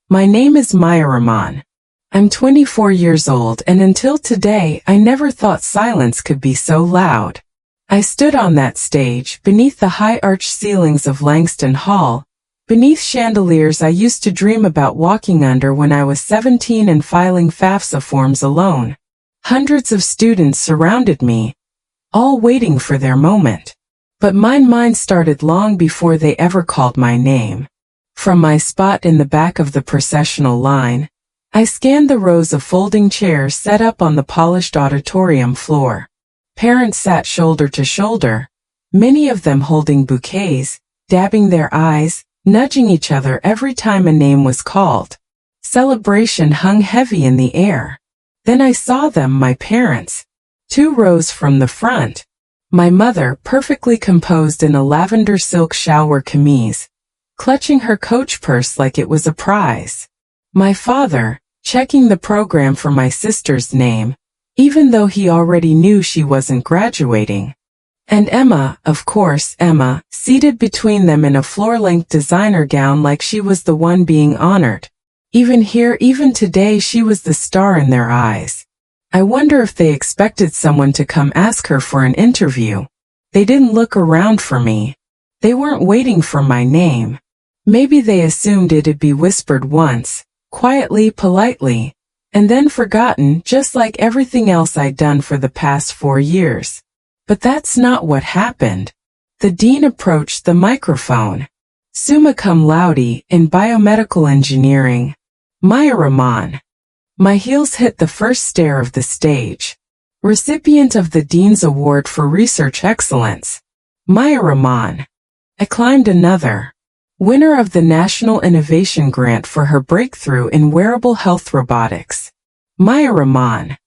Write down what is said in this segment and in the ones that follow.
My name is Maya Rahman. I'm 24 years old, and until today, I never thought silence could be so loud. I stood on that stage, beneath the high arched ceilings of Langston Hall, beneath chandeliers I used to dream about walking under when I was 17 and filing FAFSA forms alone. Hundreds of students surrounded me, all waiting for their moment. But mine started long before they ever called my name. From my spot in the back of the processional line, I scanned the rows of folding chairs set up on the polished auditorium floor. Parents sat shoulder to shoulder, many of them holding bouquets, dabbing their eyes, nudging each other every time a name was called. Celebration hung heavy in the air. Then I saw them, my parents, 2 rows from the front. My mother, perfectly composed in a lavender silk shalwar kameez, clutching her coach purse like it was a prize. My father, checking the program for my sister's name, even though he already knew she wasn't graduating. And Emma, of course, Emma, seated between them in a floor-length designer gown like she was the one being honored. Even here, even today, she was the star in their eyes. I wonder if they expected someone to come ask her for an interview. They didn't look around for me. They weren't waiting for my name. Maybe they assumed it'd be whispered once, quietly, politely, and then forgotten, just like everything else I'd done for the past 4 years. But that's not what happened. The dean approached the microphone. Summa cum laude in biomedical engineering, Maya Rahman. My heels hit the first stair of the stage. Recipient of the Dean's Award for Research Excellence, Maya Rahman. I climbed another. Winner of the National Innovation Grant for her breakthrough in wearable health robotics, Maya Rahman.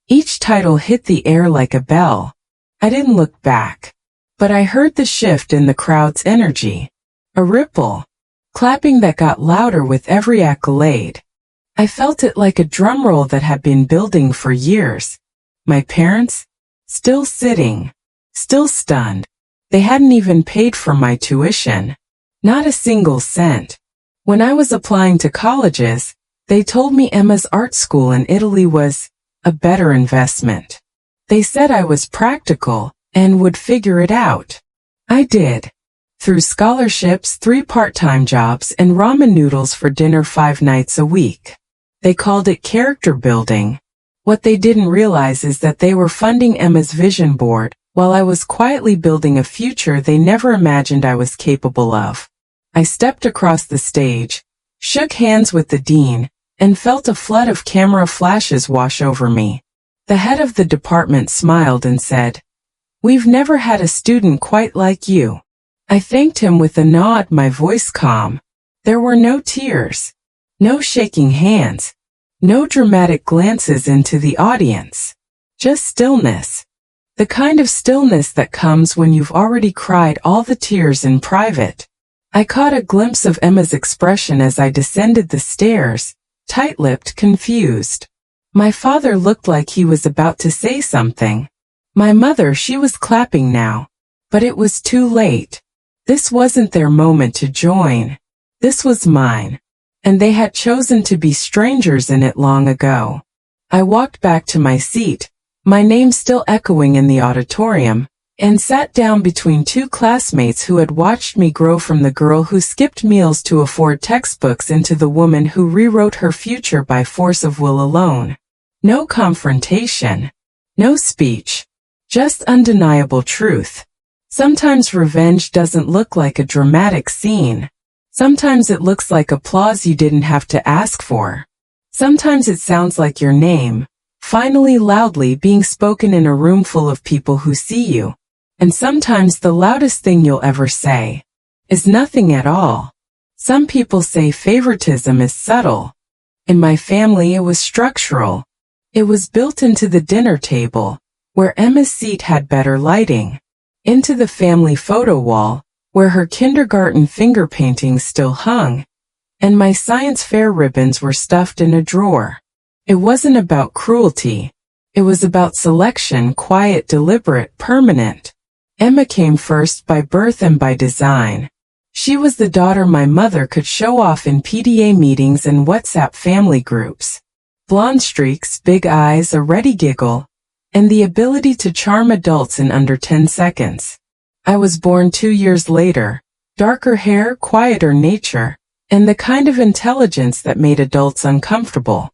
Each title hit the air like a bell. I didn't look back, but I heard the shift in the crowd's energy. A ripple. Clapping that got louder with every accolade. I felt it like a drum roll that had been building for years. My parents? Still sitting. Still stunned. They hadn't even paid for my tuition. Not a single cent. When I was applying to colleges, they told me Emma's art school in Italy was a better investment. They said I was practical and would figure it out. I did. Through scholarships, 3 part-time jobs, and ramen noodles for dinner 5 nights a week. They called it character building. What they didn't realize is that they were funding Emma's vision board, while I was quietly building a future they never imagined I was capable of. I stepped across the stage, shook hands with the dean, and felt a flood of camera flashes wash over me. The head of the department smiled and said, "We've never had a student quite like you." I thanked him with a nod, my voice calm. There were no tears, no shaking hands, no dramatic glances into the audience. Just stillness. The kind of stillness that comes when you've already cried all the tears in private. I caught a glimpse of Emma's expression as I descended the stairs, tight-lipped, confused. My father looked like he was about to say something. My mother, she was clapping now. But it was too late. This wasn't their moment to join. This was mine. And they had chosen to be strangers in it long ago. I walked back to my seat, my name still echoing in the auditorium, and sat down between 2 classmates who had watched me grow from the girl who skipped meals to afford textbooks into the woman who rewrote her future by force of will alone. No confrontation. No speech. Just undeniable truth. Sometimes revenge doesn't look like a dramatic scene. Sometimes it looks like applause you didn't have to ask for. Sometimes it sounds like your name, finally loudly being spoken in a room full of people who see you. And sometimes the loudest thing you'll ever say is nothing at all. Some people say favoritism is subtle. In my family, it was structural. It was built into the dinner table, where Emma's seat had better lighting. Into the family photo wall, where her kindergarten finger paintings still hung, and my science fair ribbons were stuffed in a drawer. It wasn't about cruelty. It was about selection, quiet, deliberate, permanent. Emma came first by birth and by design. She was the daughter my mother could show off in PTA meetings and WhatsApp family groups. Blonde streaks, big eyes, a ready giggle, and the ability to charm adults in under 10 seconds. I was born 2 years later, darker hair, quieter nature, and the kind of intelligence that made adults uncomfortable.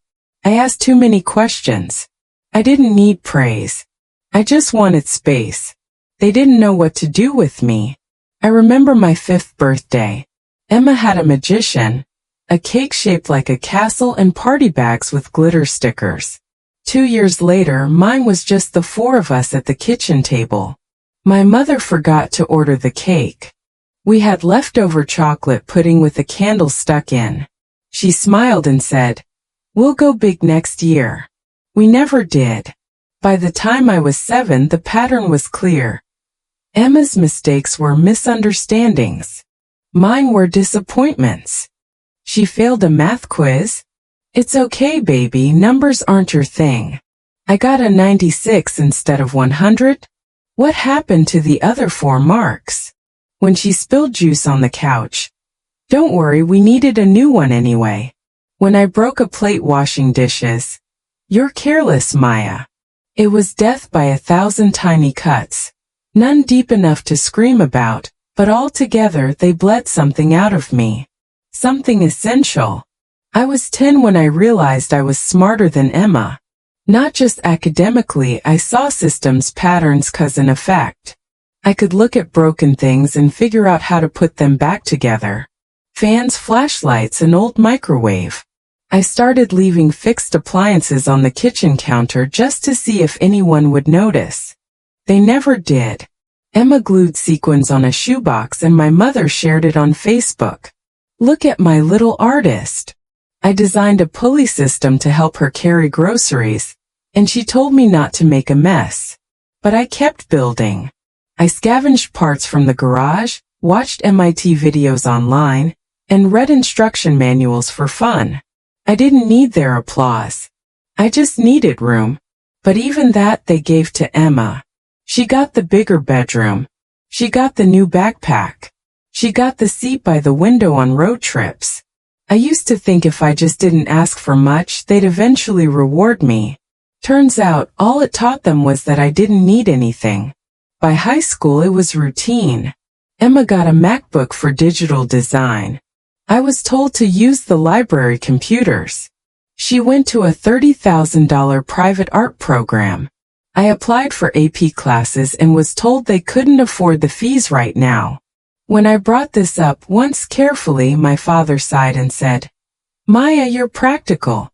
I asked too many questions. I didn't need praise. I just wanted space. They didn't know what to do with me. I remember my 5th birthday. Emma had a magician, a cake shaped like a castle, and party bags with glitter stickers. 2 years later, mine was just the 4 of us at the kitchen table. My mother forgot to order the cake. We had leftover chocolate pudding with a candle stuck in. She smiled and said, "We'll go big next year." We never did. By the time I was 7, the pattern was clear. Emma's mistakes were misunderstandings. Mine were disappointments. She failed a math quiz. It's okay, baby, numbers aren't your thing. I got a 96 instead of 100. What happened to the other 4 marks? When she spilled juice on the couch. Don't worry, we needed a new one anyway. When I broke a plate washing dishes. You're careless, Maya. It was death by 1,000 tiny cuts. None deep enough to scream about, but all together they bled something out of me. Something essential. I was 10 when I realized I was smarter than Emma. Not just academically, I saw systems, patterns, cause and effect. I could look at broken things and figure out how to put them back together. Fans, flashlights, an old microwave. I started leaving fixed appliances on the kitchen counter just to see if anyone would notice. They never did. Emma glued sequins on a shoebox and my mother shared it on Facebook. Look at my little artist. I designed a pulley system to help her carry groceries, and she told me not to make a mess. But I kept building. I scavenged parts from the garage, watched MIT videos online, and read instruction manuals for fun. I didn't need their applause. I just needed room. But even that they gave to Emma. She got the bigger bedroom. She got the new backpack. She got the seat by the window on road trips. I used to think if I just didn't ask for much, they'd eventually reward me. Turns out, all it taught them was that I didn't need anything. By high school, it was routine. Emma got a MacBook for digital design. I was told to use the library computers. She went to a $30,000 private art program. I applied for AP classes and was told they couldn't afford the fees right now. When I brought this up once carefully, my father sighed and said, "Maya, you're practical.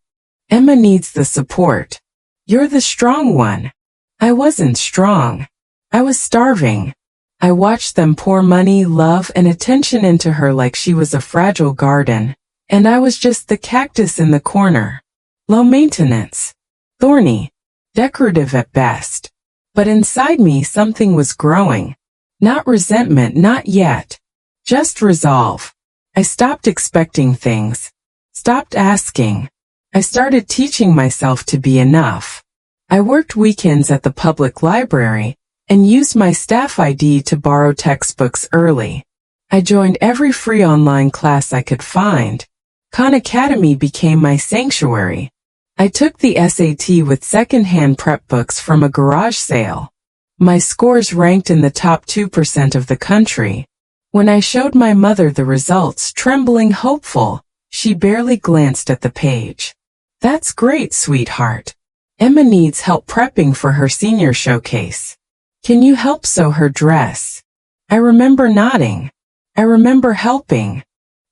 Emma needs the support. You're the strong one." I wasn't strong. I was starving. I watched them pour money, love, and attention into her like she was a fragile garden, and I was just the cactus in the corner. Low maintenance. Thorny. Decorative at best. But inside me something was growing. Not resentment, not yet. Just resolve. I stopped expecting things. Stopped asking. I started teaching myself to be enough. I worked weekends at the public library and used my staff ID to borrow textbooks early. I joined every free online class I could find. Khan Academy became my sanctuary. I took the SAT with second-hand prep books from a garage sale. My scores ranked in the top 2% of the country. When I showed my mother the results, trembling hopeful, she barely glanced at the page. "That's great, sweetheart. Emma needs help prepping for her senior showcase. Can you help sew her dress?" I remember nodding. I remember helping.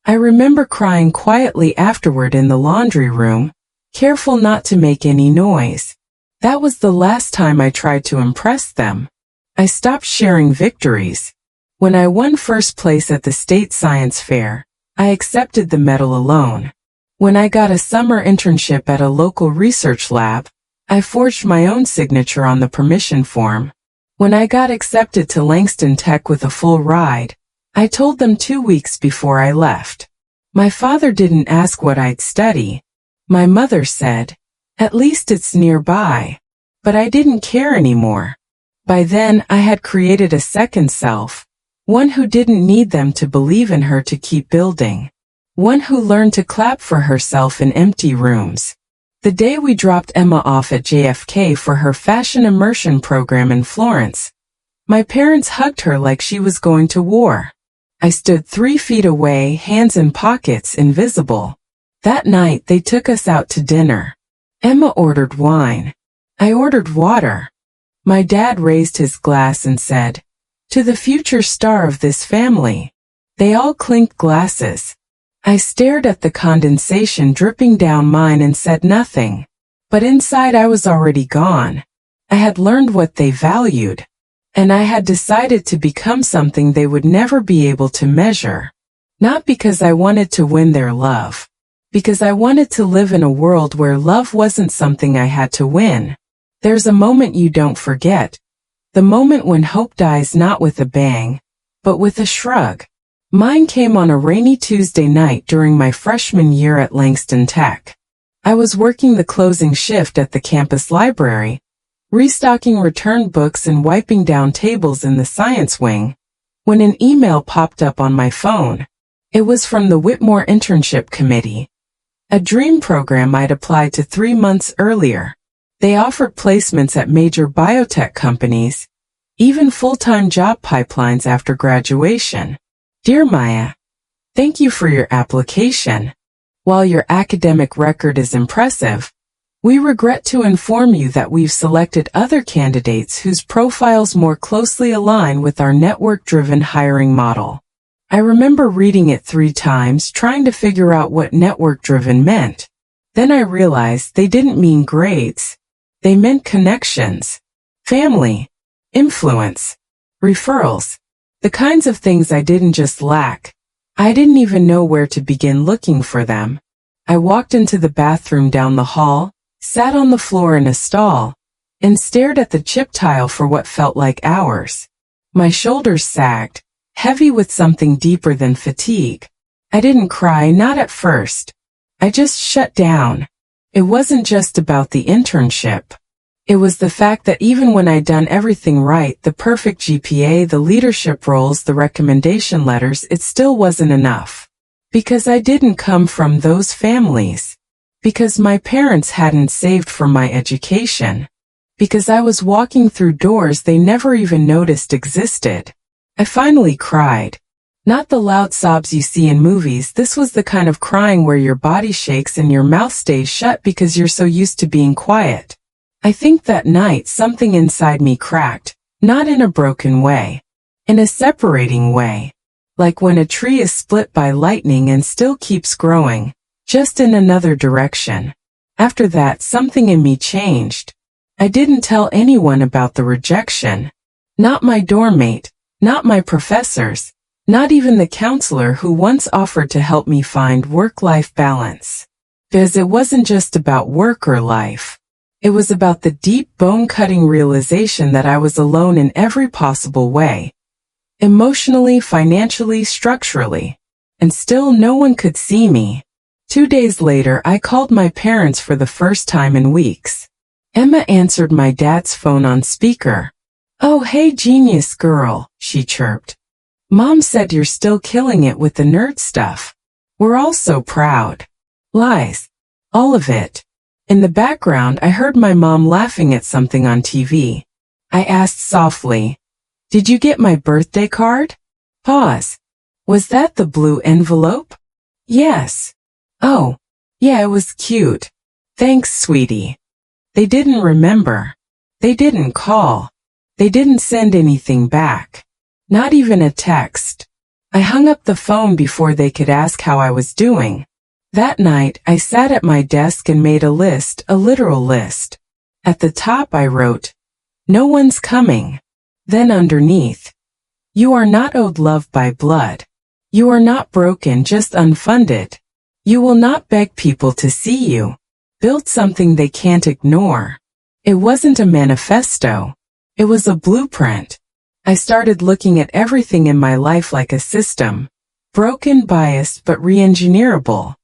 I remember crying quietly afterward in the laundry room, careful not to make any noise. That was the last time I tried to impress them. I stopped sharing victories. When I won first place at the state science fair, I accepted the medal alone. When I got a summer internship at a local research lab, I forged my own signature on the permission form. When I got accepted to Langston Tech with a full ride, I told them 2 weeks before I left. My father didn't ask what I'd study. My mother said, "At least it's nearby." But I didn't care anymore. By then, I had created a second self, One who didn't need them to believe in her to keep building. One who learned to clap for herself in empty rooms. The day we dropped Emma off at JFK for her fashion immersion program in Florence, my parents hugged her like she was going to war. I stood 3 feet away, hands in pockets, invisible. That night they took us out to dinner. Emma ordered wine. I ordered water. My dad raised his glass and said, "To the future star of this family." They all clinked glasses. I stared at the condensation dripping down mine and said nothing. But inside I was already gone. I had learned what they valued. And I had decided to become something they would never be able to measure. Not because I wanted to win their love. Because I wanted to live in a world where love wasn't something I had to win. There's a moment you don't forget. The moment when hope dies not with a bang, but with a shrug. Mine came on a rainy Tuesday night during my freshman year at Langston Tech. I was working the closing shift at the campus library, restocking returned books and wiping down tables in the science wing, when an email popped up on my phone. It was from the Whitmore Internship Committee, a dream program I'd applied to 3 months earlier. They offered placements at major biotech companies, even full-time job pipelines after graduation. Dear Maya, thank you for your application. While your academic record is impressive, we regret to inform you that we've selected other candidates whose profiles more closely align with our network-driven hiring model. I remember reading it 3 times, trying to figure out what network-driven meant. Then I realized they didn't mean grades. They meant connections, family, influence, referrals, the kinds of things I didn't just lack. I didn't even know where to begin looking for them. I walked into the bathroom down the hall, sat on the floor in a stall, and stared at the chip tile for what felt like hours. My shoulders sagged, heavy with something deeper than fatigue. I didn't cry, not at first. I just shut down. It wasn't just about the internship. It was the fact that even when I'd done everything right, the perfect GPA, the leadership roles, the recommendation letters, it still wasn't enough. Because I didn't come from those families. Because my parents hadn't saved for my education. Because I was walking through doors they never even noticed existed. I finally cried. Not the loud sobs you see in movies. This was the kind of crying where your body shakes and your mouth stays shut because you're so used to being quiet. I think that night something inside me cracked, not in a broken way. In a separating way. Like when a tree is split by lightning and still keeps growing, just in another direction. After that, something in me changed. I didn't tell anyone about the rejection. Not my dorm mate, not my professors. Not even the counselor who once offered to help me find work-life balance. Because it wasn't just about work or life. It was about the deep, bone-cutting realization that I was alone in every possible way. Emotionally, financially, structurally. And still no one could see me. 2 days later, I called my parents for the first time in weeks. Emma answered my dad's phone on speaker. "Oh, hey, genius girl," she chirped. "Mom said you're still killing it with the nerd stuff. We're all so proud." Lies. All of it. In the background, I heard my mom laughing at something on TV. I asked softly, "Did you get my birthday card?" Pause. "Was that the blue envelope?" "Yes." "Oh, yeah, it was cute. Thanks, sweetie." They didn't remember. They didn't call. They didn't send anything back. Not even a text. I hung up the phone before they could ask how I was doing. That night, I sat at my desk and made a list, a literal list. At the top I wrote, "No one's coming." Then underneath, "You are not owed love by blood. You are not broken, just unfunded. You will not beg people to see you. Build something they can't ignore." It wasn't a manifesto. It was a blueprint. I started looking at everything in my life like a system. Broken, biased, but re-engineerable.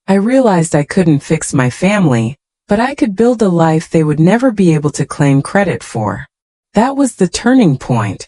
I realized I couldn't fix my family, but I could build a life they would never be able to claim credit for. That was the turning point.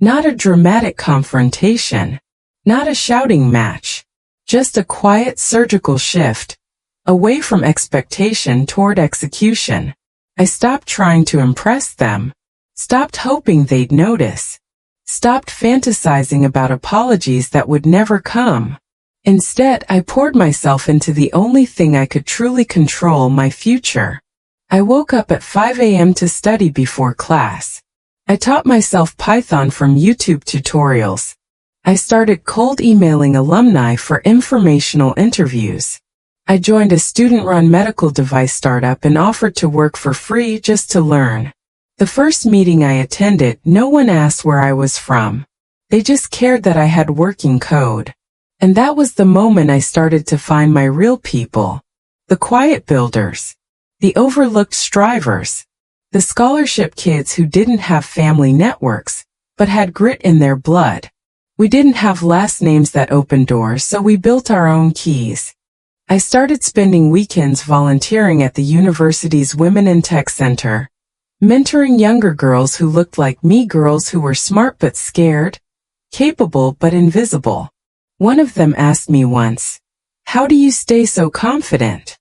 Not a dramatic confrontation. Not a shouting match. Just a quiet surgical shift. Away from expectation toward execution. I stopped trying to impress them. Stopped hoping they'd notice. Stopped fantasizing about apologies that would never come. Instead, I poured myself into the only thing I could truly control, my future. I woke up at 5 a.m. to study before class. I taught myself Python from YouTube tutorials. I started cold emailing alumni for informational interviews. I joined a student-run medical device startup and offered to work for free just to learn. The first meeting I attended, no one asked where I was from. They just cared that I had working code. And that was the moment I started to find my real people. The quiet builders. The overlooked strivers. The scholarship kids who didn't have family networks, but had grit in their blood. We didn't have last names that opened doors, so we built our own keys. I started spending weekends volunteering at the university's Women in Tech Center, mentoring younger girls who looked like me, girls who were smart but scared, capable but invisible. One of them asked me once, "How do you stay so confident?"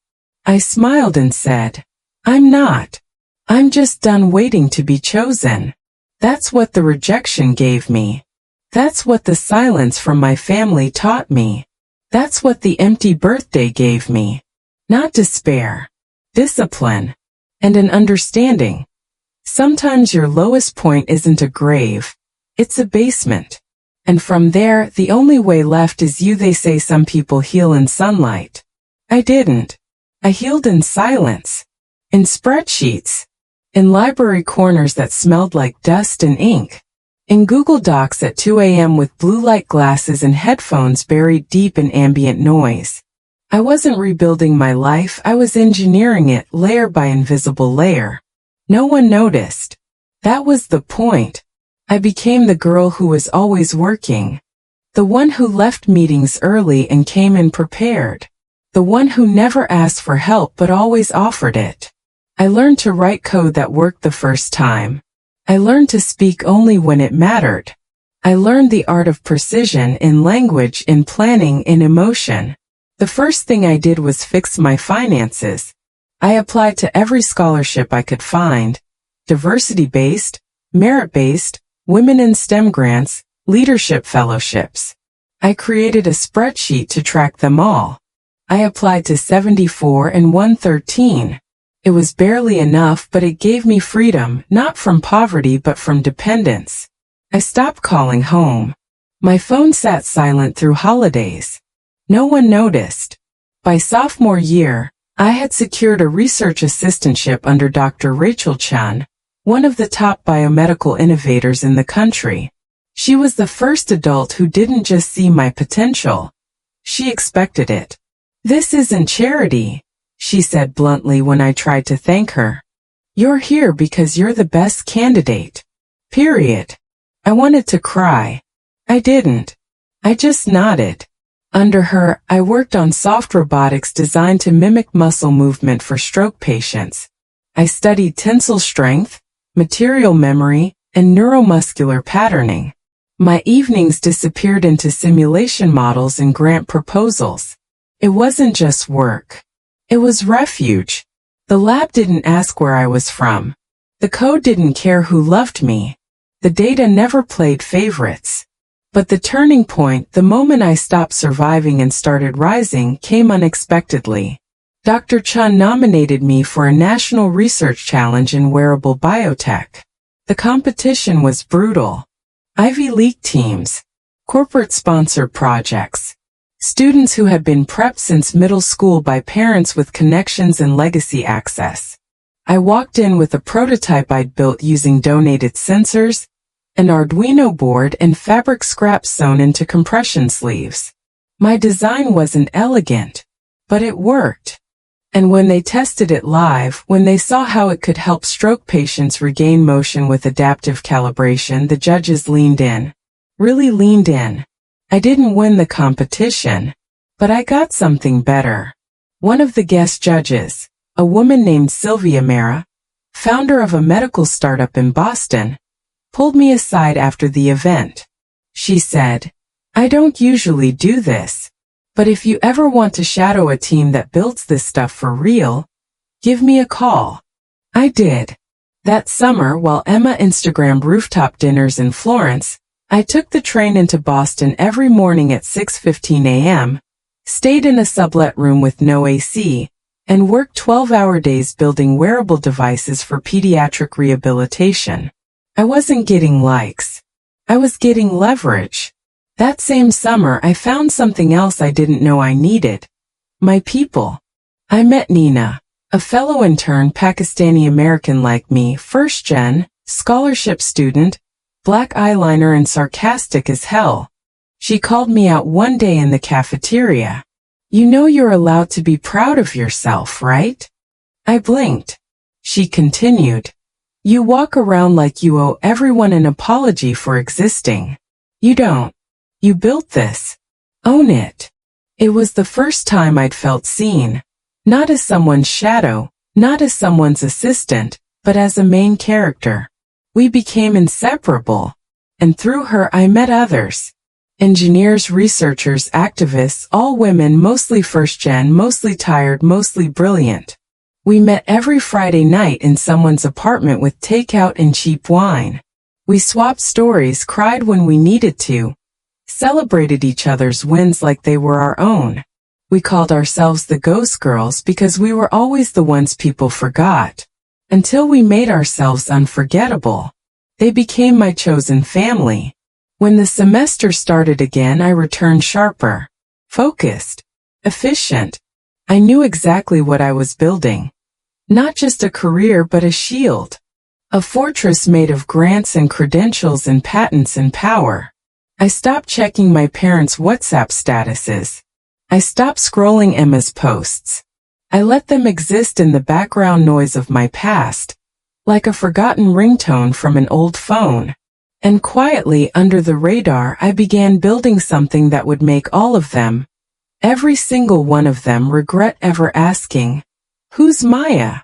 I smiled and said, "I'm not. I'm just done waiting to be chosen." That's what the rejection gave me. That's what the silence from my family taught me. That's what the empty birthday gave me. Not despair, discipline, and an understanding. Sometimes your lowest point isn't a grave, it's a basement. And from there, the only way left is you. They say some people heal in sunlight. I didn't. I healed in silence. In spreadsheets. In library corners that smelled like dust and ink. In Google Docs at 2 a.m. with blue light glasses and headphones buried deep in ambient noise. I wasn't rebuilding my life, I was engineering it layer by invisible layer. No one noticed. That was the point. I became the girl who was always working. The one who left meetings early and came in prepared. The one who never asked for help but always offered it. I learned to write code that worked the first time. I learned to speak only when it mattered. I learned the art of precision in language, in planning, in emotion. The first thing I did was fix my finances. I applied to every scholarship I could find. Diversity-based, merit-based, women in STEM grants, leadership fellowships. I created a spreadsheet to track them all. I applied to 74 and 113. It was barely enough, but it gave me freedom, not from poverty but from dependence. I stopped calling home. My phone sat silent through holidays. No one noticed. By sophomore year, I had secured a research assistantship under Dr. Rachel Chun, one of the top biomedical innovators in the country. She was the first adult who didn't just see my potential. She expected it. "This isn't charity," she said bluntly when I tried to thank her. "You're here because you're the best candidate. Period." I wanted to cry. I didn't. I just nodded. Under her, I worked on soft robotics designed to mimic muscle movement for stroke patients. I studied tensile strength, material memory, and neuromuscular patterning. My evenings disappeared into simulation models and grant proposals. It wasn't just work. It was refuge. The lab didn't ask where I was from. The code didn't care who loved me. The data never played favorites. But the turning point, the moment I stopped surviving and started rising, came unexpectedly. Dr. Chun nominated me for a national research challenge in wearable biotech. The competition was brutal. Ivy League teams, corporate-sponsored projects, students who had been prepped since middle school by parents with connections and legacy access. I walked in with a prototype I'd built using donated sensors, an Arduino board, and fabric scraps sewn into compression sleeves. My design wasn't elegant, but it worked. And when they tested it live, when they saw how it could help stroke patients regain motion with adaptive calibration, the judges leaned in. Really leaned in. I didn't win the competition, but I got something better. One of the guest judges, a woman named Sylvia Mera, founder of a medical startup in Boston, pulled me aside after the event. She said, "I don't usually do this, but if you ever want to shadow a team that builds this stuff for real, give me a call." I did. That summer, while Emma Instagrammed rooftop dinners in Florence, I took the train into Boston every morning at 6:15 a.m., stayed in a sublet room with no AC, and worked 12-hour days building wearable devices for pediatric rehabilitation. I wasn't getting likes. I was getting leverage. That same summer, I found something else I didn't know I needed. My people. I met Nina, a fellow intern Pakistani-American like me, first-gen, scholarship student, black eyeliner and sarcastic as hell. She called me out one day in the cafeteria. "You know you're allowed to be proud of yourself, right?" I blinked. She continued, "You walk around like you owe everyone an apology for existing. You don't. You built this. Own it." It was the first time I'd felt seen, not as someone's shadow, not as someone's assistant, but as a main character. We became inseparable, and through her I met others. Engineers, researchers, activists, all women, mostly first-gen, mostly tired, mostly brilliant. We met every Friday night in someone's apartment with takeout and cheap wine. We swapped stories, cried when we needed to, celebrated each other's wins like they were our own. We called ourselves the Ghost Girls because we were always the ones people forgot. Until we made ourselves unforgettable. They became my chosen family. When the semester started again, I returned sharper, focused, efficient. I knew exactly what I was building. Not just a career, but a shield. A fortress made of grants and credentials and patents and power. I stopped checking my parents' WhatsApp statuses. I stopped scrolling Emma's posts. I let them exist in the background noise of my past, like a forgotten ringtone from an old phone. And quietly under the radar, I began building something that would make all of them, every single one of them, regret ever asking, "Who's Maya?"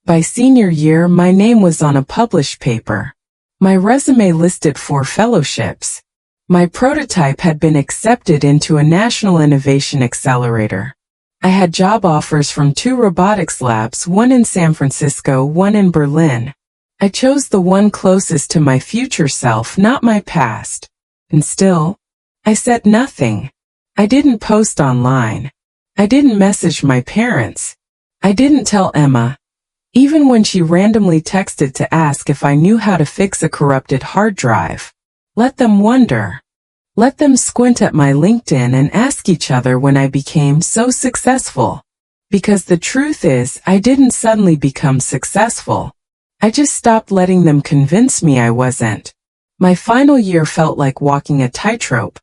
By senior year, my name was on a published paper. My resume listed 4 fellowships. My prototype had been accepted into a national innovation accelerator. I had job offers from 2 robotics labs, one in San Francisco, one in Berlin. I chose the one closest to my future self, not my past. And still, I said nothing. I didn't post online. I didn't message my parents. I didn't tell Emma, even when she randomly texted to ask if I knew how to fix a corrupted hard drive. Let them wonder. Let them squint at my LinkedIn and ask each other when I became so successful. Because the truth is, I didn't suddenly become successful. I just stopped letting them convince me I wasn't. My final year felt like walking a tightrope.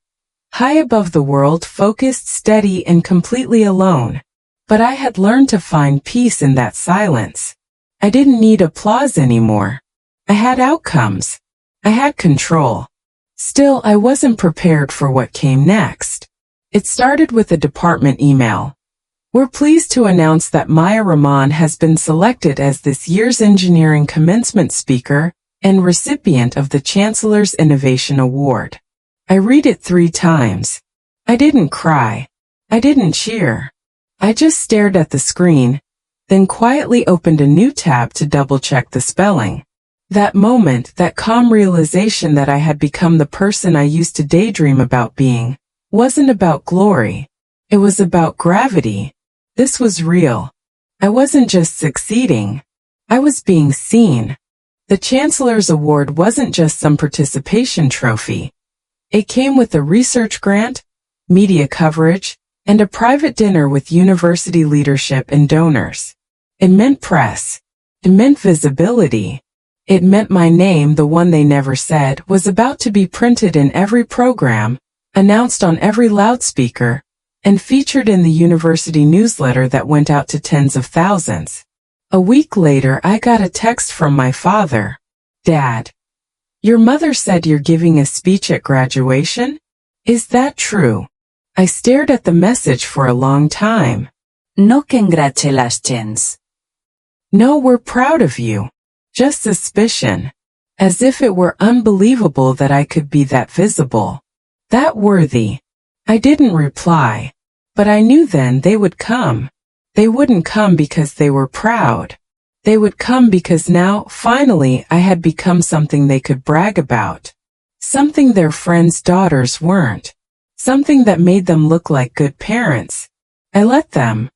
High above the world, focused, steady, and completely alone. But I had learned to find peace in that silence. I didn't need applause anymore. I had outcomes. I had control. Still, I wasn't prepared for what came next. It started with a department email. "We're pleased to announce that Maya Rahman has been selected as this year's engineering commencement speaker and recipient of the Chancellor's Innovation Award." I read it 3 times. I didn't cry. I didn't cheer. I just stared at the screen, then quietly opened a new tab to double-check the spelling. That moment, that calm realization that I had become the person I used to daydream about being, wasn't about glory. It was about gravity. This was real. I wasn't just succeeding. I was being seen. The Chancellor's Award wasn't just some participation trophy. It came with a research grant, media coverage, and a private dinner with university leadership and donors. It meant press. It meant visibility. It meant my name, the one they never said, was about to be printed in every program, announced on every loudspeaker, and featured in the university newsletter that went out to tens of thousands. A week later, I got a text from my father. "Dad, your mother said you're giving a speech at graduation? Is that true?" I stared at the message for a long time. No congratulations. "No, we're proud of you." Just suspicion. as if it were unbelievable that I could be that visible, that worthy. I didn't reply, but I knew then they would come. They wouldn't come because they were proud. They would come because now, finally, I had become something they could brag about. Something their friends' daughters weren't. Something that made them look like good parents. I let them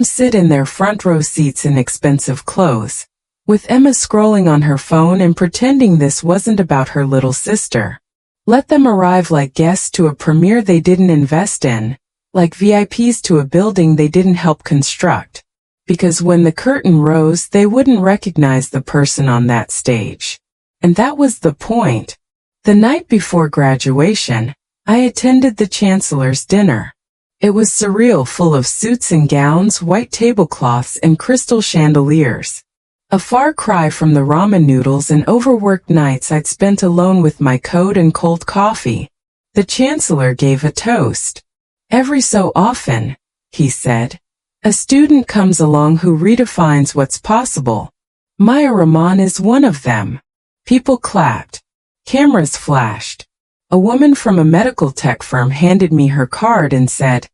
sit in their front row seats in expensive clothes, with Emma scrolling on her phone and pretending this wasn't about her little sister. Let them arrive like guests to a premiere they didn't invest in, like VIPs to a building they didn't help construct. Because when the curtain rose, they wouldn't recognize the person on that stage. And that was the point. The night before graduation, I attended the Chancellor's dinner. It was surreal, full of suits and gowns, white tablecloths, and crystal chandeliers. A far cry from the ramen noodles and overworked nights I'd spent alone with my coat and cold coffee. The Chancellor gave a toast. Every so often, he said, a student comes along who redefines what's possible. Maya Rahman is one of them. People clapped. Cameras flashed. A woman from a medical tech firm handed me her card and said,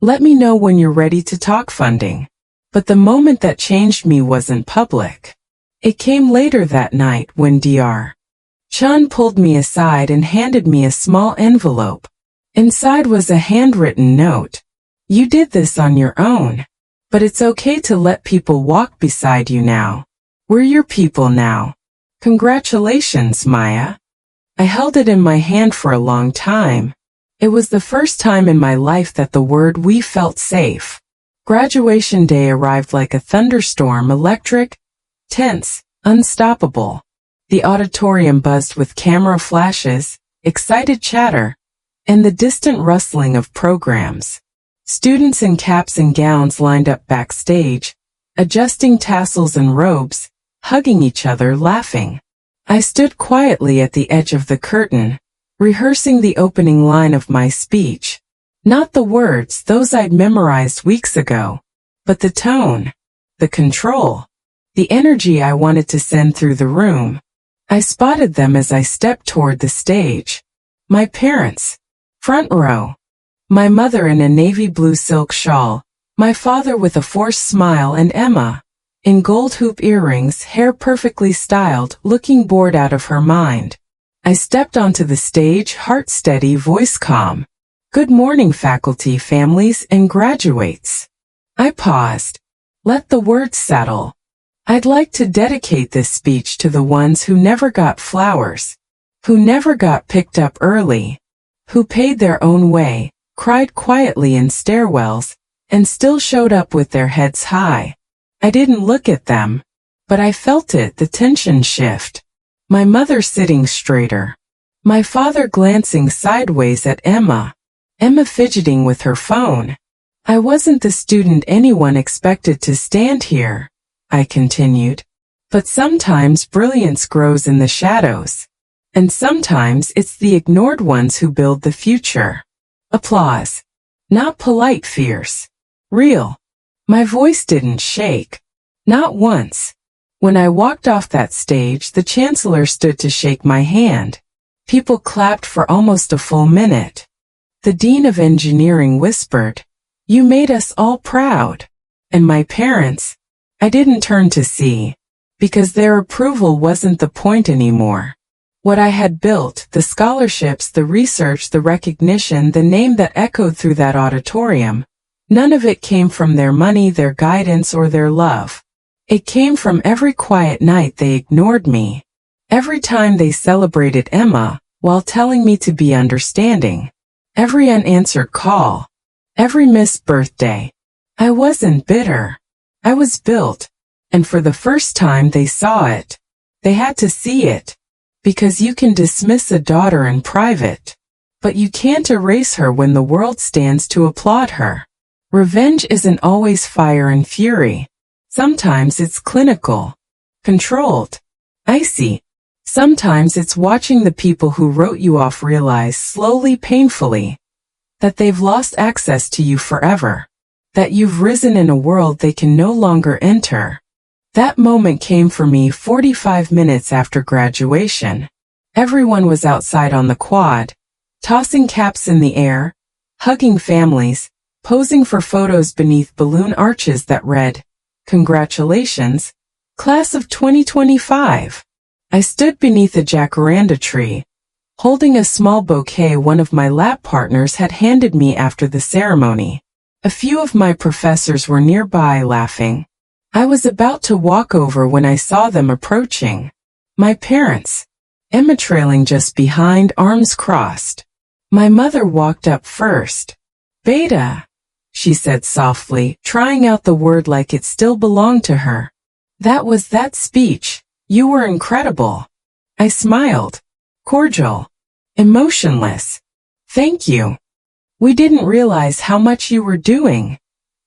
"Let me know when you're ready to talk funding." But the moment that changed me wasn't public. It came later that night when Dr. Chan pulled me aside and handed me a small envelope. Inside was a handwritten note. "You did this on your own. But it's okay to let people walk beside you now. We're your people now. Congratulations, Maya." I held it in my hand for a long time. It was the first time in my life that the word "we" felt safe. Graduation day arrived like a thunderstorm, electric, tense, unstoppable. The auditorium buzzed with camera flashes, excited chatter, and the distant rustling of programs. Students in caps and gowns lined up backstage, adjusting tassels and robes, hugging each other, laughing. I stood quietly at the edge of the curtain, rehearsing the opening line of my speech. Not the words, those I'd memorized weeks ago, but the tone, the control, the energy I wanted to send through the room. I spotted them as I stepped toward the stage. My parents, front row. My mother in a navy blue silk shawl, my father with a forced smile, and Emma, in gold hoop earrings, hair perfectly styled, looking bored out of her mind. I stepped onto the stage, heart steady, voice calm. "Good morning, faculty, families, and graduates." I paused. Let the words settle. I'd like to dedicate this speech to the ones who never got flowers, who never got picked up early, who paid their own way, cried quietly in stairwells, and still showed up with their heads high. I didn't look at them, but I felt it, the tension shift. My mother sitting straighter. My father glancing sideways at Emma. Emma fidgeting with her phone. I wasn't the student anyone expected to stand here, I continued. But sometimes brilliance grows in the shadows. And sometimes it's the ignored ones who build the future. Applause. Not polite, fierce. Real. My voice didn't shake. Not once. When I walked off that stage, the Chancellor stood to shake my hand. People clapped for almost a full minute. The Dean of Engineering whispered, "You made us all proud." And my parents, I didn't turn to see, because their approval wasn't the point anymore. What I had built, the scholarships, the research, the recognition, the name that echoed through that auditorium, none of it came from their money, their guidance, or their love. It came from every quiet night they ignored me. Every time they celebrated Emma, while telling me to be understanding. Every unanswered call. Every missed birthday. I wasn't bitter. I was built. And for the first time they saw it. They had to see it. Because you can dismiss a daughter in private, but you can't erase her when the world stands to applaud her. Revenge isn't always fire and fury. Sometimes it's clinical, controlled, icy. Sometimes it's watching the people who wrote you off realize slowly, painfully, that they've lost access to you forever, that you've risen in a world they can no longer enter. That moment came for me 45 minutes after graduation. Everyone was outside on the quad, tossing caps in the air, hugging families, posing for photos beneath balloon arches that read, "Congratulations, Class of 2025. I stood beneath a jacaranda tree, holding a small bouquet one of my lab partners had handed me after the ceremony. A few of my professors were nearby laughing. I was about to walk over when I saw them approaching. My parents, Emma trailing just behind, arms crossed. My mother walked up first. "Beta," she said softly, trying out the word like it still belonged to her. "That was that speech. You were incredible." I smiled. Cordial. Emotionless. "Thank you. We didn't realize how much you were doing,"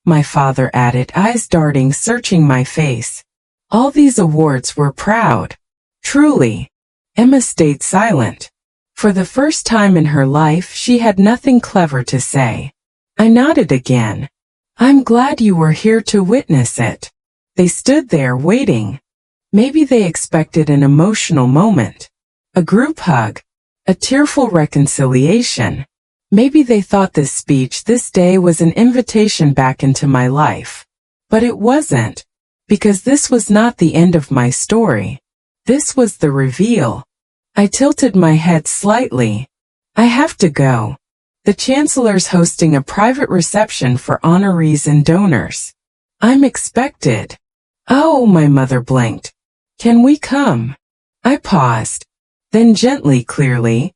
my father added, eyes darting, searching my face. "All these awards were proud." "Truly." Emma stayed silent. For the first time in her life, she had nothing clever to say. I nodded again. "I'm glad you were here to witness it." They stood there waiting. Maybe they expected an emotional moment, a group hug, a tearful reconciliation. Maybe they thought this speech, this day, was an invitation back into my life. But it wasn't, because this was not the end of my story. This was the reveal. I tilted my head slightly. "I have to go. The Chancellor's hosting a private reception for honorees and donors. I'm expected." "Oh," my mother blinked. "Can we come?" I paused. Then gently, clearly,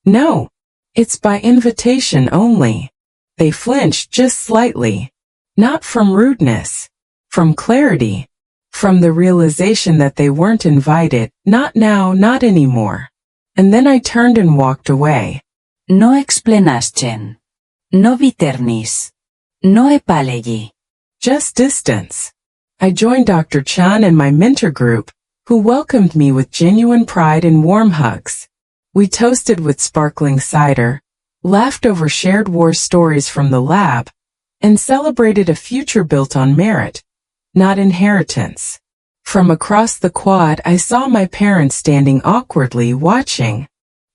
"No. It's by invitation only." They flinched just slightly. Not from rudeness. From clarity. From the realization that they weren't invited, not now, not anymore. And then I turned and walked away. No explanation. No viternis. No apology. Just distance. I joined Dr. Chan and my mentor group, who welcomed me with genuine pride and warm hugs. We toasted with sparkling cider, laughed over shared war stories from the lab, and celebrated a future built on merit, not inheritance. From across the quad, I saw my parents standing awkwardly watching.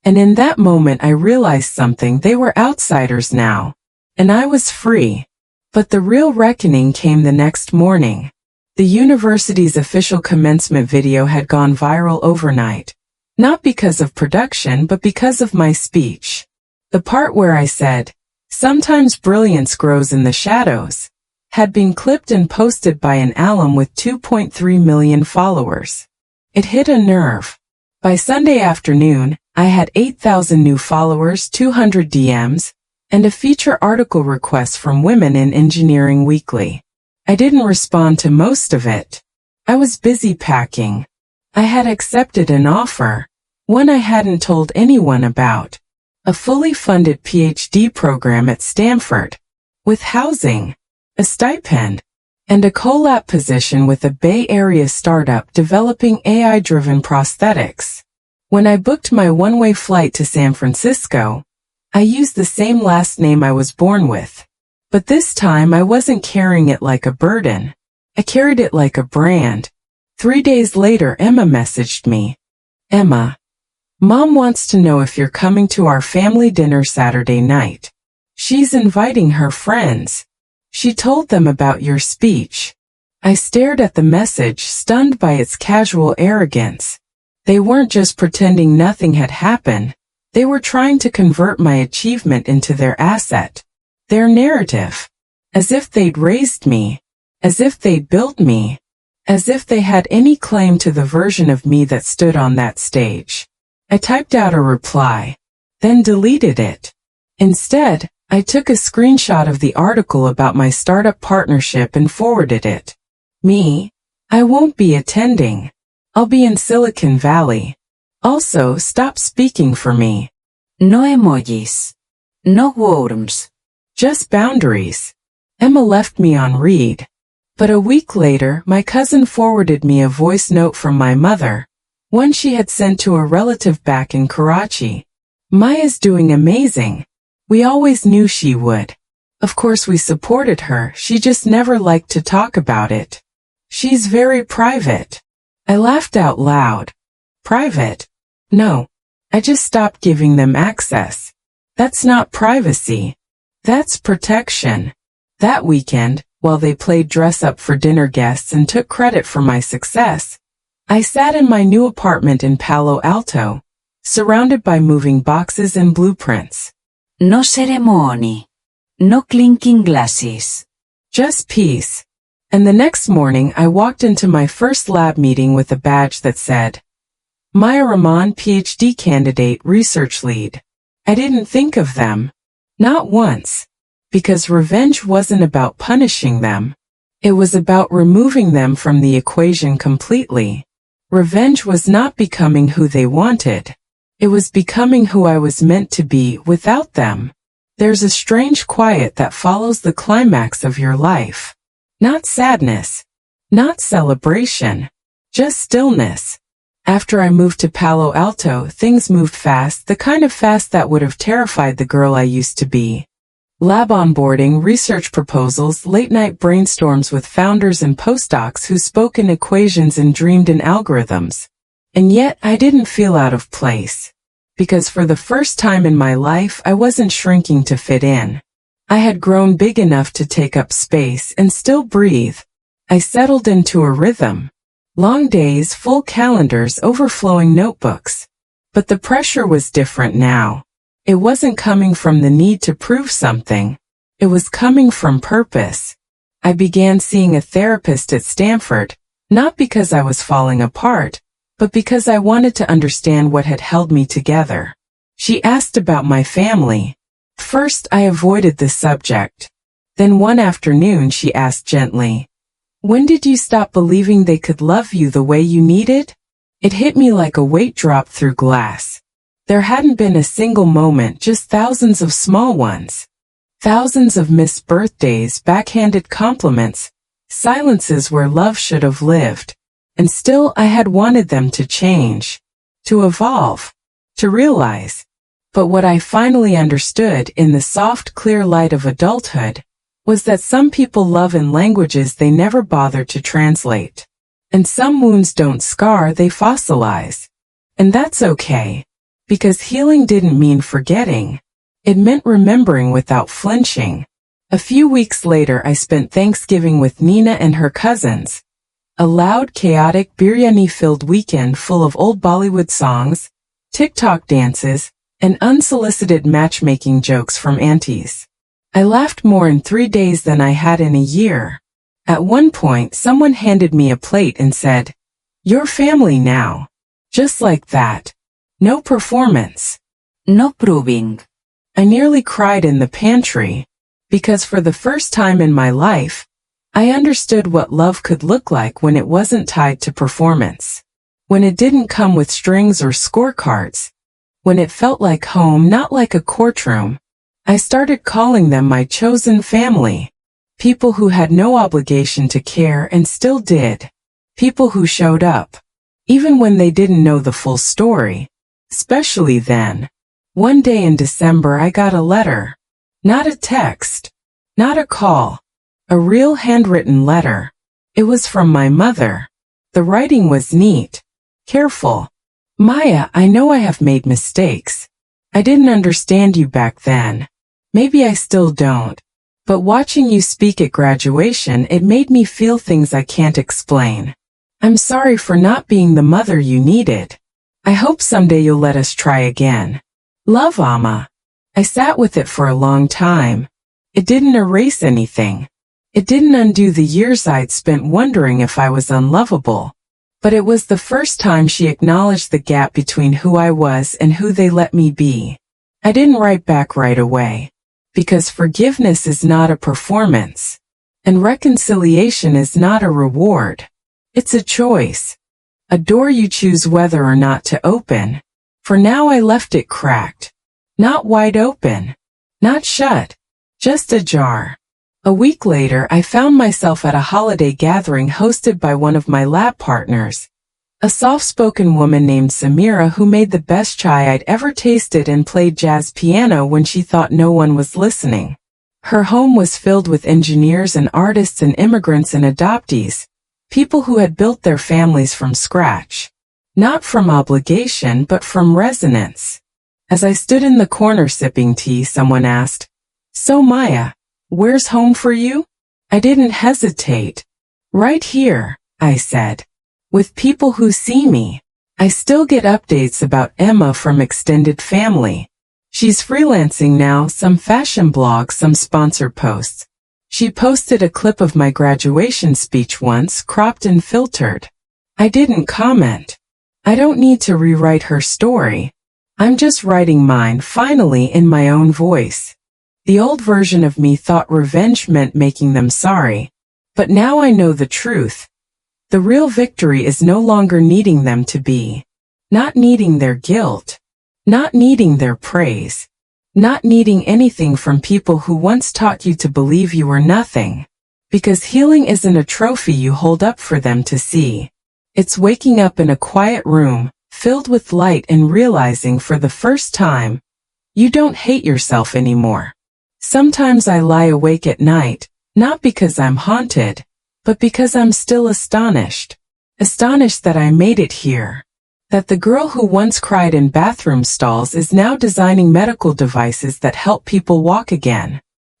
And in that moment I realized something: they were outsiders now, and I was free. But the real reckoning came the next morning. The university's official commencement video had gone viral overnight. Not because of production, but because of my speech. The part where I said, "Sometimes brilliance grows in the shadows," had been clipped and posted by an alum with 2.3 million followers. It hit a nerve. By Sunday afternoon, I had 8,000 new followers, 200 DMs, and a feature article request from Women in Engineering Weekly. I didn't respond to most of it. I was busy packing. I had accepted an offer, one I hadn't told anyone about. A fully funded PhD program at Stanford, with housing, a stipend, and a co-lab position with a Bay Area startup developing AI-driven prosthetics. When I booked my one-way flight to San Francisco, I used the same last name I was born with. But this time I wasn't carrying it like a burden. I carried it like a brand. 3 days later, Emma messaged me. "Emma, Mom wants to know if you're coming to our family dinner Saturday night. She's inviting her friends. She told them about your speech." I stared at the message, stunned by its casual arrogance. They weren't just pretending nothing had happened. They were trying to convert my achievement into their asset, their narrative. As if they'd raised me. As if they'd built me. As if they had any claim to the version of me that stood on that stage. I typed out a reply, then deleted it. Instead, I took a screenshot of the article about my startup partnership and forwarded it. "Me? I won't be attending. I'll be in Silicon Valley. Also, stop speaking for me." No emojis. No worms. Just boundaries. Emma left me on read. But a week later, my cousin forwarded me a voice note from my mother, one she had sent to a relative back in Karachi. "Maya's doing amazing. We always knew she would. Of course we supported her, she just never liked to talk about it. She's very private. I laughed out loud. Private? No. I just stopped giving them access. That's not privacy. That's protection. That weekend, while they played dress-up for dinner guests and took credit for my success, I sat in my new apartment in Palo Alto, surrounded by moving boxes and blueprints. No ceremony. No clinking glasses. Just peace. And the next morning I walked into my first lab meeting with a badge that said, Maya Rahman, PhD candidate, research lead. I didn't think of them. Not once. Because revenge wasn't about punishing them. It was about removing them from the equation completely. Revenge was not becoming who they wanted. It was becoming who I was meant to be without them. There's a strange quiet that follows the climax of your life. Not sadness. Not celebration. Just stillness. After I moved to Palo Alto, things moved fast, the kind of fast that would have terrified the girl I used to be. Lab onboarding, research proposals, late-night brainstorms with founders and postdocs who spoke in equations and dreamed in algorithms. And yet, I didn't feel out of place. Because for the first time in my life, I wasn't shrinking to fit in. I had grown big enough to take up space and still breathe. I settled into a rhythm. Long days, full calendars, overflowing notebooks. But the pressure was different now. It wasn't coming from the need to prove something. It was coming from purpose. I began seeing a therapist at Stanford, not because I was falling apart, but because I wanted to understand what had held me together. She asked about my family. First, I avoided the subject. Then one afternoon she asked gently, "When did you stop believing they could love you the way you needed?" It hit me like a weight drop through glass. There hadn't been a single moment, just thousands of small ones. Thousands of missed birthdays, backhanded compliments, silences where love should have lived. And still I had wanted them to change, to evolve, to realize. But what I finally understood in the soft, clear light of adulthood was that some people love in languages they never bothered to translate. And some wounds don't scar, they fossilize. And that's okay. Because healing didn't mean forgetting. It meant remembering without flinching. A few weeks later I spent Thanksgiving with Nina and her cousins. A loud, chaotic, biryani-filled weekend full of old Bollywood songs, TikTok dances, and unsolicited matchmaking jokes from aunties. I laughed more in 3 days than I had in a year. At one point, someone handed me a plate and said, "Your family now." Just like that. No performance. No proving. I nearly cried in the pantry. Because for the first time in my life, I understood what love could look like when it wasn't tied to performance. When it didn't come with strings or scorecards. When it felt like home, not like a courtroom. I started calling them my chosen family. People who had no obligation to care and still did. People who showed up. Even when they didn't know the full story. Especially then. One day in December I got a letter. Not a text. Not a call. A real handwritten letter. It was from my mother. The writing was neat. Careful. "Maya, I know I have made mistakes. I didn't understand you back then. Maybe I still don't. But watching you speak at graduation, it made me feel things I can't explain. I'm sorry for not being the mother you needed. I hope someday you'll let us try again. Love, Amma." I sat with it for a long time. It didn't erase anything. It didn't undo the years I'd spent wondering if I was unlovable. But it was the first time she acknowledged the gap between who I was and who they let me be. I didn't write back right away. Because forgiveness is not a performance. And reconciliation is not a reward. It's a choice. A door you choose whether or not to open. For now I left it cracked. Not wide open. Not shut. Just ajar. A week later I found myself at a holiday gathering hosted by one of my lab partners. A soft-spoken woman named Samira who made the best chai I'd ever tasted and played jazz piano when she thought no one was listening. Her home was filled with engineers and artists and immigrants and adoptees. People who had built their families from scratch. Not from obligation but from resonance. As I stood in the corner sipping tea, someone asked, "So Maya, where's home for you?" I didn't hesitate. "Right here," I said. "With people who see me." I still get updates about Emma from extended family. She's freelancing now, some fashion blogs, some sponsored posts. She posted a clip of my graduation speech once, cropped and filtered. I didn't comment. I don't need to rewrite her story. I'm just writing mine, finally, in my own voice. The old version of me thought revenge meant making them sorry. But now I know the truth. The real victory is no longer needing them to be. Not needing their guilt. Not needing their praise. Not needing anything from people who once taught you to believe you were nothing. Because healing isn't a trophy you hold up for them to see. It's waking up in a quiet room, filled with light, and realizing for the first time, you don't hate yourself anymore. Sometimes I lie awake at night, not because I'm haunted, but because I'm still astonished. Astonished that I made it here. That the girl who once cried in bathroom stalls is now designing medical devices that help people walk again.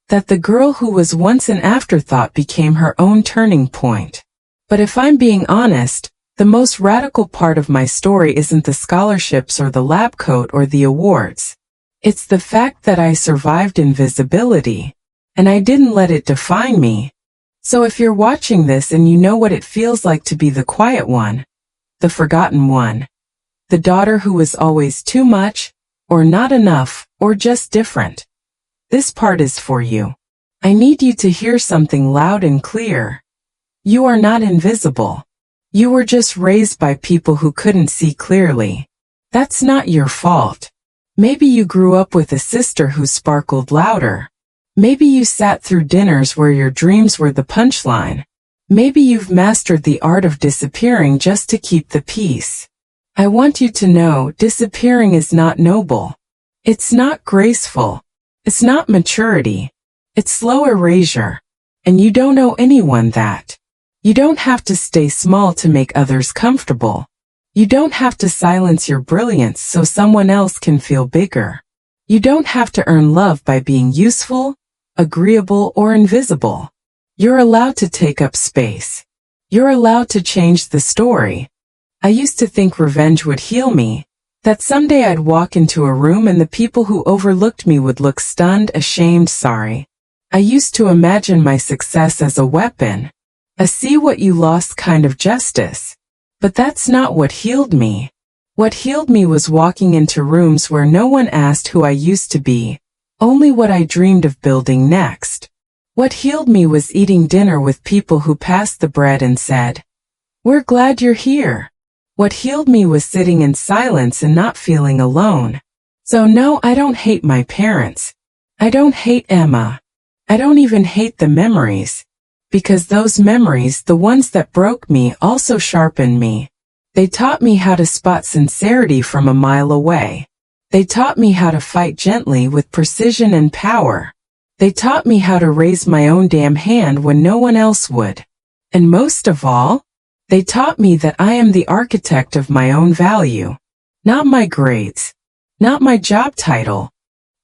That the girl who was once an afterthought became her own turning point. But if I'm being honest, the most radical part of my story isn't the scholarships or the lab coat or the awards. It's the fact that I survived invisibility. And I didn't let it define me. So if you're watching this and you know what it feels like to be the quiet one, the forgotten one, the daughter who was always too much, or not enough, or just different, this part is for you. I need you to hear something loud and clear. You are not invisible. You were just raised by people who couldn't see clearly. That's not your fault. Maybe you grew up with a sister who sparkled louder. Maybe you sat through dinners where your dreams were the punchline. Maybe you've mastered the art of disappearing just to keep the peace. I want you to know disappearing is not noble. It's not graceful. It's not maturity. It's slow erasure. And you don't owe anyone that. You don't have to stay small to make others comfortable. You don't have to silence your brilliance so someone else can feel bigger. You don't have to earn love by being useful, agreeable, or invisible. You're allowed to take up space. You're allowed to change the story. I used to think revenge would heal me, that someday I'd walk into a room and the people who overlooked me would look stunned, ashamed, sorry. I used to imagine my success as a weapon, a see what you lost kind of justice. But that's not what healed me. What healed me was walking into rooms where no one asked who I used to be, only what I dreamed of building next. What healed me was eating dinner with people who passed the bread and said, "We're glad you're here." What healed me was sitting in silence and not feeling alone. So no, I don't hate my parents. I don't hate Emma. I don't even hate the memories. Because those memories, the ones that broke me, also sharpened me. They taught me how to spot sincerity from a mile away. They taught me how to fight gently with precision and power. They taught me how to raise my own damn hand when no one else would. And most of all, they taught me that I am the architect of my own value. Not my grades. Not my job title.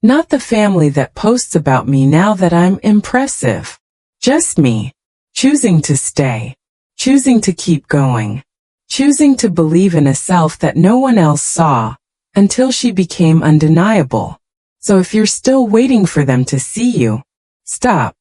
Not the family that posts about me now that I'm impressive. Just me. Choosing to stay. Choosing to keep going. Choosing to believe in a self that no one else saw, until she became undeniable. So if you're still waiting for them to see you, stop.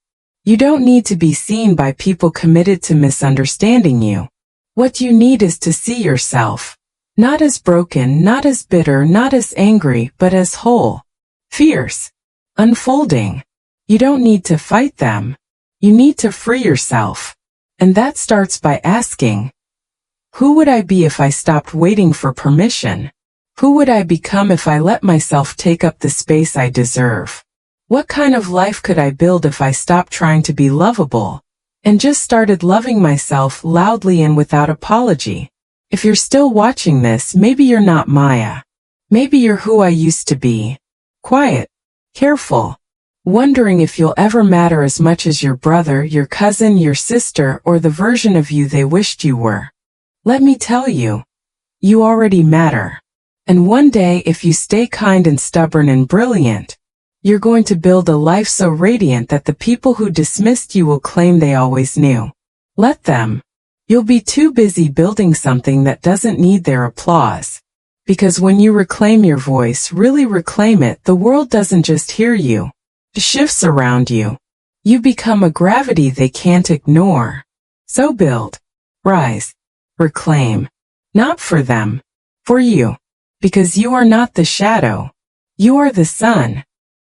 You don't need to be seen by people committed to misunderstanding you. What you need is to see yourself. Not as broken, not as bitter, not as angry, but as whole. Fierce. Unfolding. You don't need to fight them. You need to free yourself. And that starts by asking, who would I be if I stopped waiting for permission? Who would I become if I let myself take up the space I deserve? What kind of life could I build if I stopped trying to be lovable, and just started loving myself loudly and without apology? If you're still watching this, maybe you're not Maya. Maybe you're who I used to be. Quiet. Careful. wondering if you'll ever matter as much as your brother, your cousin, your sister, or the version of you they wished you were. Let me tell you, you already matter. And one day, if you stay kind and stubborn and brilliant, you're going to build a life so radiant that the people who dismissed you will claim they always knew. Let them. You'll be too busy building something that doesn't need their applause. Because when you reclaim your voice, really reclaim it, the world doesn't just hear you. It shifts around you. You become a gravity they can't ignore. So build, rise, reclaim. Not for them, for you. Because you are not the shadow. You are the sun.